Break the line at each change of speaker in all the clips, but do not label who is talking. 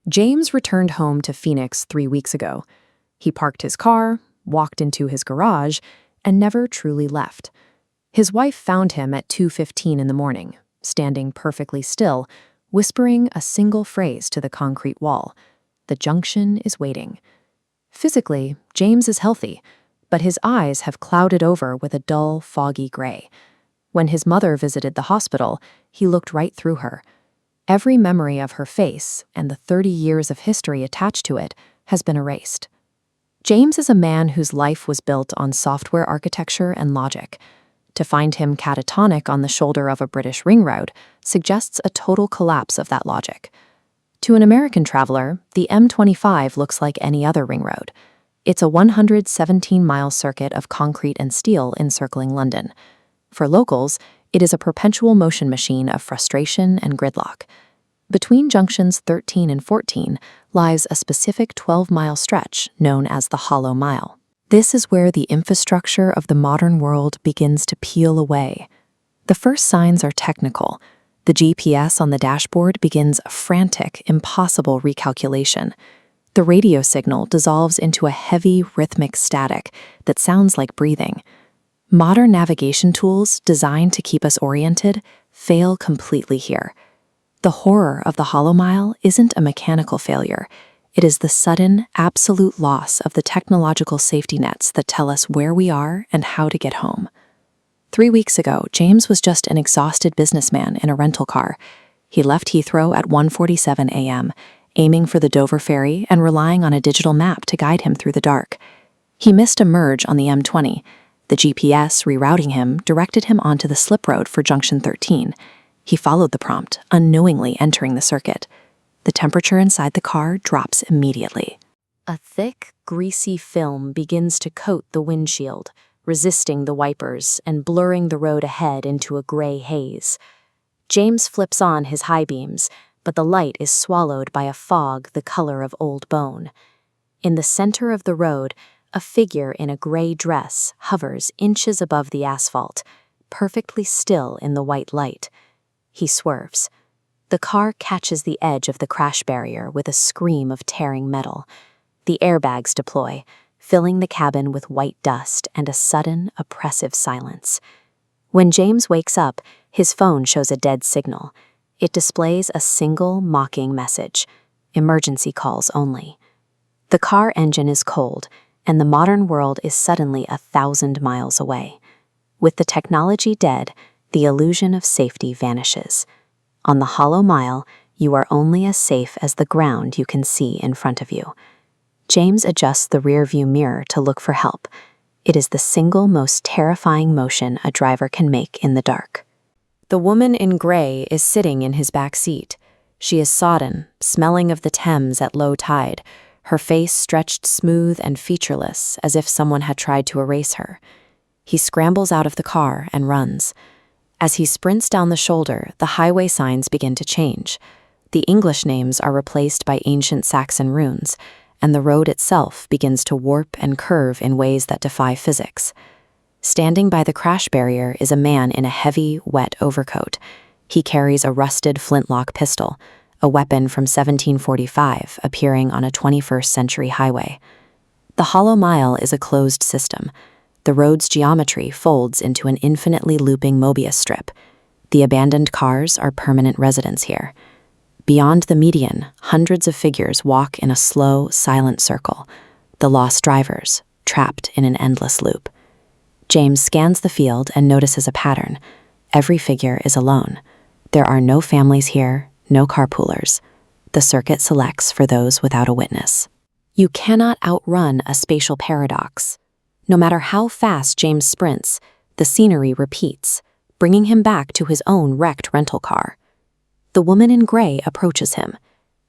James returned home to Phoenix 3 weeks ago. He parked his car, walked into his garage, and never truly left. His wife found him at 2:15 in the morning, standing perfectly still, whispering a single phrase to the concrete wall. The junction is waiting. Physically, James is healthy, but his eyes have clouded over with a dull, foggy gray. When his mother visited the hospital, he looked right through her. Every memory of her face and the 30 years of history attached to it has been erased. James is a man whose life was built on software architecture and logic. To find him catatonic on the shoulder of a British ring road suggests a total collapse of that logic. To an American traveler, the M25 looks like any other ring road. It's a 117-mile circuit of concrete and steel encircling London. For locals, it is a perpetual motion machine of frustration and gridlock. Between junctions 13 and 14 lies a specific 12-mile stretch known as the Hollow Mile. This is where the infrastructure of the modern world begins to peel away. The first signs are technical. The GPS on the dashboard begins a frantic, impossible recalculation. The radio signal dissolves into a heavy, rhythmic static that sounds like breathing. Modern navigation tools designed to keep us oriented fail completely here. The horror of the Hollow Mile isn't a mechanical failure. It is the sudden, absolute loss of the technological safety nets that tell us where we are and how to get home. 3 weeks ago, James was just an exhausted businessman in a rental car. He left Heathrow at 1:47 a.m., aiming for the Dover ferry and relying on a digital map to guide him through the dark. He missed a merge on the M20. The GPS, rerouting him, directed him onto the slip road for junction 13. He followed the prompt, unknowingly entering the circuit. The temperature inside the car drops immediately. A thick, greasy film begins to coat the windshield, resisting the wipers and blurring the road ahead into a gray haze. James flips on his high beams, but the light is swallowed by a fog the color of old bone. In the center of the road, a figure in a gray dress hovers inches above the asphalt, perfectly still in the white light. He swerves. The car catches the edge of the crash barrier with a scream of tearing metal. The airbags deploy, filling the cabin with white dust and a sudden, oppressive silence. When James wakes up, his phone shows a dead signal. It displays a single, mocking message: emergency calls only. The car engine is cold, and the modern world is suddenly 1,000 miles away. With the technology dead, the illusion of safety vanishes. On the Hollow Mile, you are only as safe as the ground you can see in front of you. James adjusts the rearview mirror to look for help. It is the single most terrifying motion a driver can make in the dark. The woman in gray is sitting in his back seat. She is sodden, smelling of the Thames at low tide, her face stretched smooth and featureless as if someone had tried to erase her. He scrambles out of the car and runs. As he sprints down the shoulder, the highway signs begin to change. The English names are replaced by ancient Saxon runes, and the road itself begins to warp and curve in ways that defy physics. Standing by the crash barrier is a man in a heavy, wet overcoat. He carries a rusted flintlock pistol, a weapon from 1745 appearing on a 21st century highway. The Hollow Mile is a closed system. The road's geometry folds into an infinitely looping Mobius strip. The abandoned cars are permanent residents here. Beyond the median, hundreds of figures walk in a slow, silent circle, the lost drivers, trapped in an endless loop. James scans the field and notices a pattern. Every figure is alone. There are no families here, no carpoolers. The circuit selects for those without a witness. You cannot outrun a spatial paradox. No matter how fast James sprints, the scenery repeats, bringing him back to his own wrecked rental car. The woman in gray approaches him.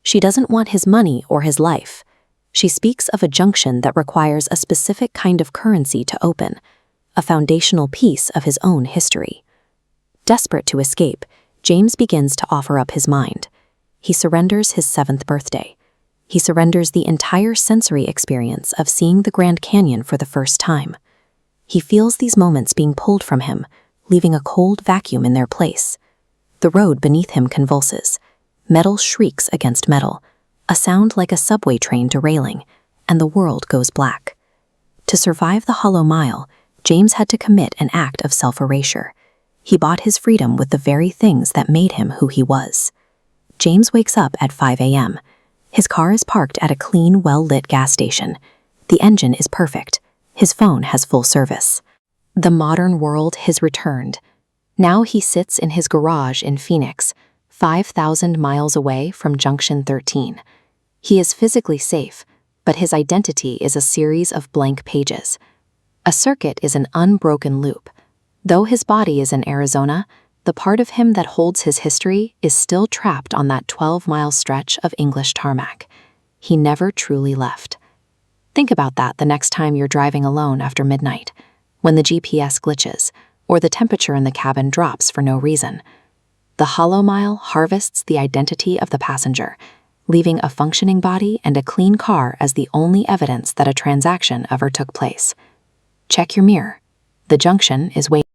She doesn't want his money or his life. She speaks of a junction that requires a specific kind of currency to open, a foundational piece of his own history. Desperate to escape, James begins to offer up his mind. He surrenders his 7th birthday. He surrenders the entire sensory experience of seeing the Grand Canyon for the first time. He feels these moments being pulled from him, leaving a cold vacuum in their place. The road beneath him convulses. Metal shrieks against metal. a sound like a subway train derailing, and the world goes black. To survive the Hollow Mile, James had to commit an act of self-erasure. He bought his freedom with the very things that made him who he was. James wakes up at 5 a.m. His car is parked at a clean, well-lit gas station. The engine is perfect. His phone has full service. The modern world has returned. Now he sits in his garage in Phoenix, 5,000 miles away from Junction 13. He is physically safe, but his identity is a series of blank pages. A circuit is an unbroken loop. Though his body is in Arizona, the part of him that holds his history is still trapped on that 12-mile stretch of English tarmac. He never truly left. Think about that the next time you're driving alone after midnight, when the GPS glitches, or the temperature in the cabin drops for no reason. The Hollow Mile harvests the identity of the passenger, leaving a functioning body and a clean car as the only evidence that a transaction ever took place. Check your mirror. The junction is waiting.